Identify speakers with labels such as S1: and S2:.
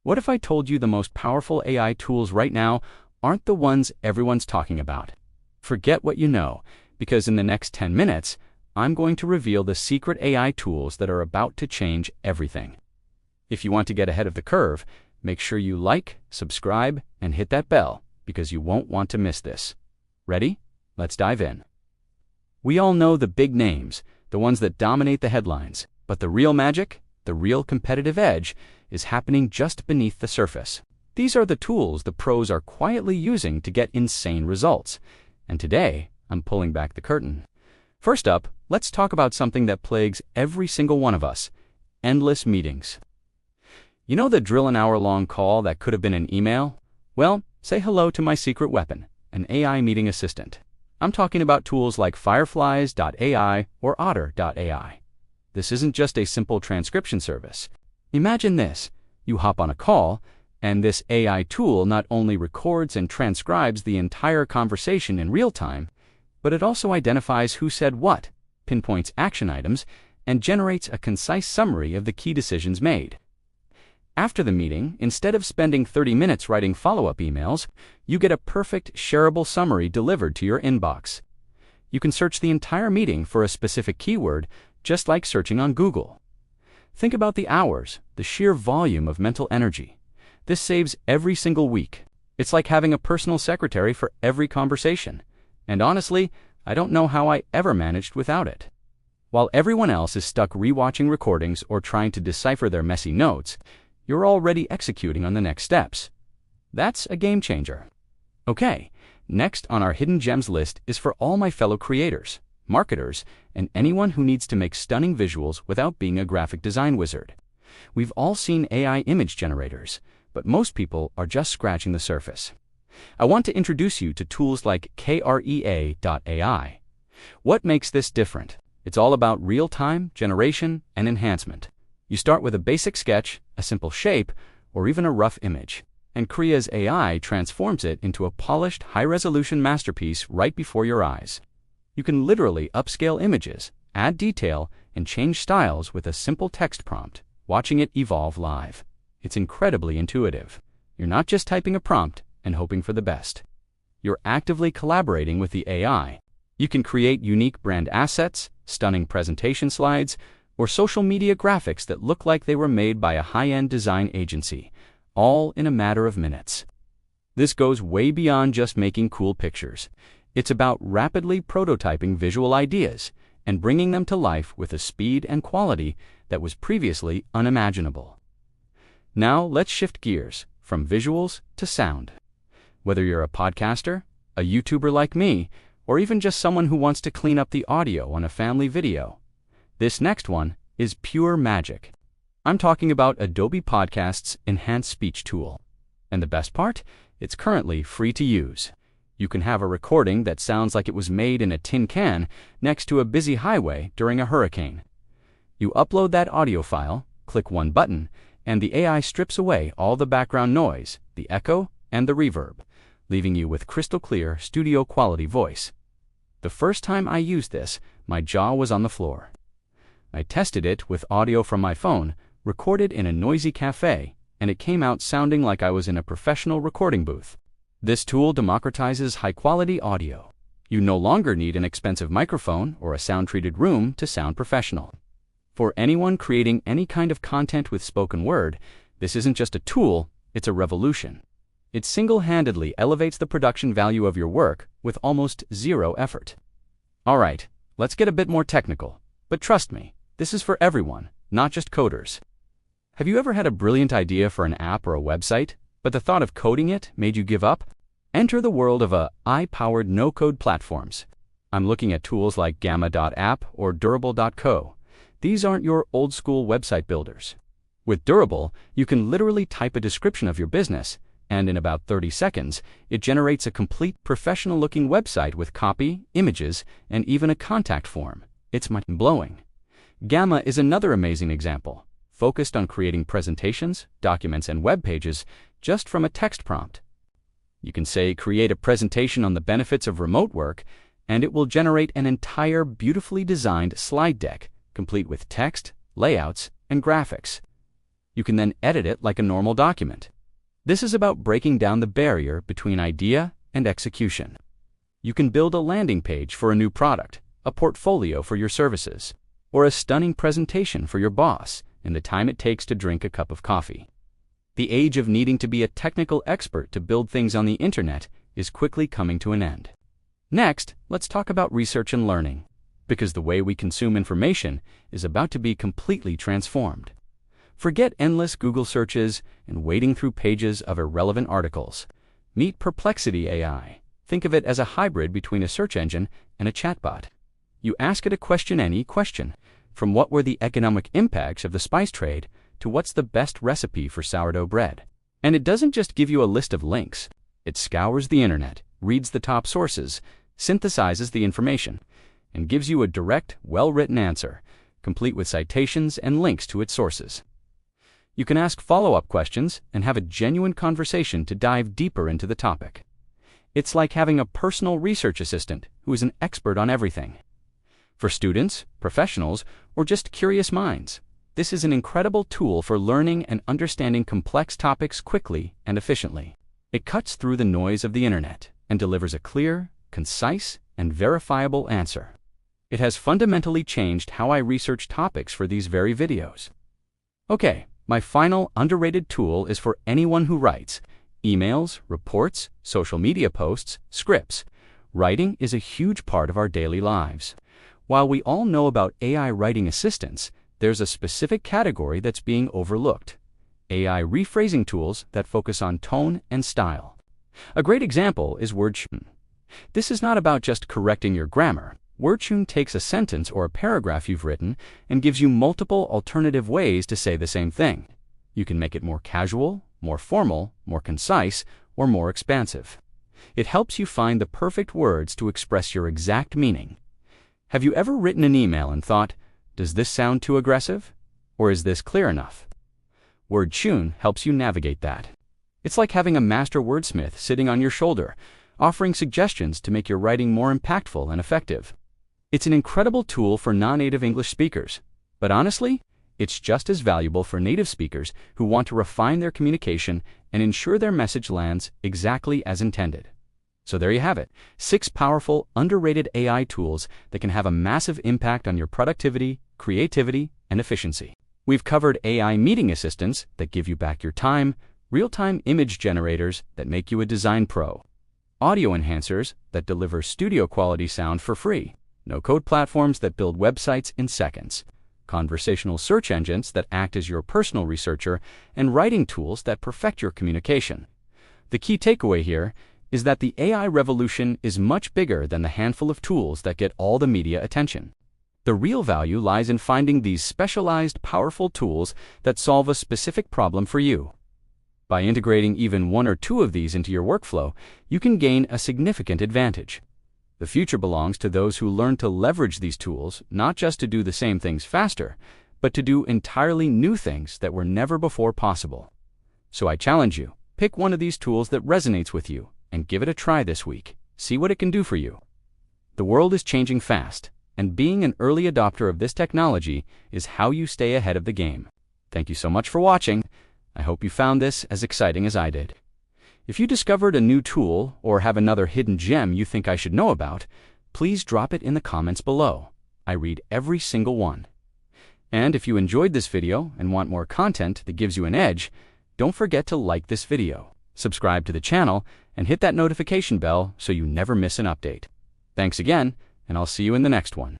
S1: What if I told you the most powerful AI tools right now aren't the ones everyone's talking about? Forget what you know, because in the next 10 minutes, I'm going to reveal the secret AI tools that are about to change everything. If you want to get ahead of the curve, make sure you like, subscribe, and hit that bell, because you won't want to miss this. Ready? Let's dive in. We all know the big names, the ones that dominate the headlines, but the real magic, the real competitive edge, is happening just beneath the surface. These are the tools the pros are quietly using to get insane results. And today, I'm pulling back the curtain. First up, let's talk about something that plagues every single one of us: endless meetings. You know the drill an hour-long call that could have been an email? Well, say hello to my secret weapon, an AI meeting assistant. I'm talking about tools like Fireflies.ai or Otter.ai. This isn't just a simple transcription service. Imagine this: you hop on a call, and this AI tool not only records and transcribes the entire conversation in real time, but it also identifies who said what, pinpoints action items, and generates a concise summary of the key decisions made. After the meeting, instead of spending 30 minutes writing follow-up emails, you get a perfect, shareable summary delivered to your inbox. You can search the entire meeting for a specific keyword, just like searching on Google. Think about the hours, the sheer volume of mental energy. This saves every single week. It's like having a personal secretary for every conversation. And honestly, I don't know how I ever managed without it. While everyone else is stuck rewatching recordings or trying to decipher their messy notes, you're already executing on the next steps. That's a game changer. Okay, next on our hidden gems list is for all my fellow creators, marketers, and anyone who needs to make stunning visuals without being a graphic design wizard. We've all seen AI image generators, but most people are just scratching the surface. I want to introduce you to tools like Krea.ai. What makes this different? It's all about real-time generation and enhancement. You start with a basic sketch, a simple shape, or even a rough image, and Krea's AI transforms it into a polished, high-resolution masterpiece right before your eyes. You can literally upscale images, add detail, and change styles with a simple text prompt, watching it evolve live. It's incredibly intuitive. You're not just typing a prompt and hoping for the best. You're actively collaborating with the AI. You can create unique brand assets, stunning presentation slides, or social media graphics that look like they were made by a high-end design agency, all in a matter of minutes. This goes way beyond just making cool pictures. It's about rapidly prototyping visual ideas and bringing them to life with a speed and quality that was previously unimaginable. Now let's shift gears from visuals to sound. Whether you're a podcaster, a YouTuber like me, or even just someone who wants to clean up the audio on a family video, this next one is pure magic. I'm talking about Adobe Podcast's Enhanced Speech tool. And the best part? It's currently free to use. You can have a recording that sounds like it was made in a tin can next to a busy highway during a hurricane. You upload that audio file, click one button, and the AI strips away all the background noise, the echo, and the reverb, leaving you with crystal clear, studio-quality voice. The first time I used this, my jaw was on the floor. I tested it with audio from my phone, recorded in a noisy cafe, and it came out sounding like I was in a professional recording booth. This tool democratizes high-quality audio. You no longer need an expensive microphone or a sound-treated room to sound professional. For anyone creating any kind of content with spoken word, this isn't just a tool, it's a revolution. It single-handedly elevates the production value of your work with almost zero effort. All right, let's get a bit more technical. But trust me, this is for everyone, not just coders. Have you ever had a brilliant idea for an app or a website, but the thought of coding it made you give up? Enter the world of AI-powered no-code platforms. I'm looking at tools like Gamma.app or Durable.co. These aren't your old-school website builders. With Durable, you can literally type a description of your business, and in about 30 seconds, it generates a complete professional-looking website with copy, images, and even a contact form. It's mind-blowing. Gamma is another amazing example, focused on creating presentations, documents, and web pages just from a text prompt. You can say, create a presentation on the benefits of remote work, and it will generate an entire beautifully designed slide deck, complete with text, layouts, and graphics. You can then edit it like a normal document. This is about breaking down the barrier between idea and execution. You can build a landing page for a new product, a portfolio for your services, or a stunning presentation for your boss in the time it takes to drink a cup of coffee. The age of needing to be a technical expert to build things on the internet is quickly coming to an end. Next, let's talk about research and learning, because the way we consume information is about to be completely transformed. Forget endless Google searches and wading through pages of irrelevant articles. Meet Perplexity AI. Think of it as a hybrid between a search engine and a chatbot. You ask it a question, any question, from what were the economic impacts of the spice trade to what's the best recipe for sourdough bread. And it doesn't just give you a list of links. It scours the internet, reads the top sources, synthesizes the information, and gives you a direct, well-written answer, complete with citations and links to its sources. You can ask follow-up questions and have a genuine conversation to dive deeper into the topic. It's like having a personal research assistant who is an expert on everything. For students, professionals, or just curious minds, this is an incredible tool for learning and understanding complex topics quickly and efficiently. It cuts through the noise of the internet and delivers a clear, concise, and verifiable answer. It has fundamentally changed how I research topics for these very videos. Okay, my final underrated tool is for anyone who writes emails, reports, social media posts, scripts. Writing is a huge part of our daily lives. While we all know about AI writing assistants, there's a specific category that's being overlooked: AI rephrasing tools that focus on tone and style. A great example is WordTune. This is not about just correcting your grammar. WordTune takes a sentence or a paragraph you've written and gives you multiple alternative ways to say the same thing. You can make it more casual, more formal, more concise, or more expansive. It helps you find the perfect words to express your exact meaning. Have you ever written an email and thought, does this sound too aggressive? Or is this clear enough? WordTune helps you navigate that. It's like having a master wordsmith sitting on your shoulder, offering suggestions to make your writing more impactful and effective. It's an incredible tool for non-native English speakers, but honestly, it's just as valuable for native speakers who want to refine their communication and ensure their message lands exactly as intended. So there you have it, 6 powerful, underrated AI tools that can have a massive impact on your productivity, creativity, and efficiency. We've covered AI meeting assistants that give you back your time, real-time image generators that make you a design pro, audio enhancers that deliver studio-quality sound for free, no-code platforms that build websites in seconds, conversational search engines that act as your personal researcher, and writing tools that perfect your communication. The key takeaway here is that the AI revolution is much bigger than the handful of tools that get all the media attention. The real value lies in finding these specialized, powerful tools that solve a specific problem for you. By integrating even 1 or 2 of these into your workflow, you can gain a significant advantage. The future belongs to those who learn to leverage these tools not just to do the same things faster, but to do entirely new things that were never before possible. So I challenge you, pick one of these tools that resonates with you and give it a try this week. See what it can do for you. The world is changing fast, and being an early adopter of this technology is how you stay ahead of the game. Thank you so much for watching. I hope you found this as exciting as I did. If you discovered a new tool or have another hidden gem you think I should know about, please drop it in the comments below. I read every single one. And if you enjoyed this video and want more content that gives you an edge, don't forget to like this video, subscribe to the channel, and hit that notification bell so you never miss an update. Thanks again, and I'll see you in the next one.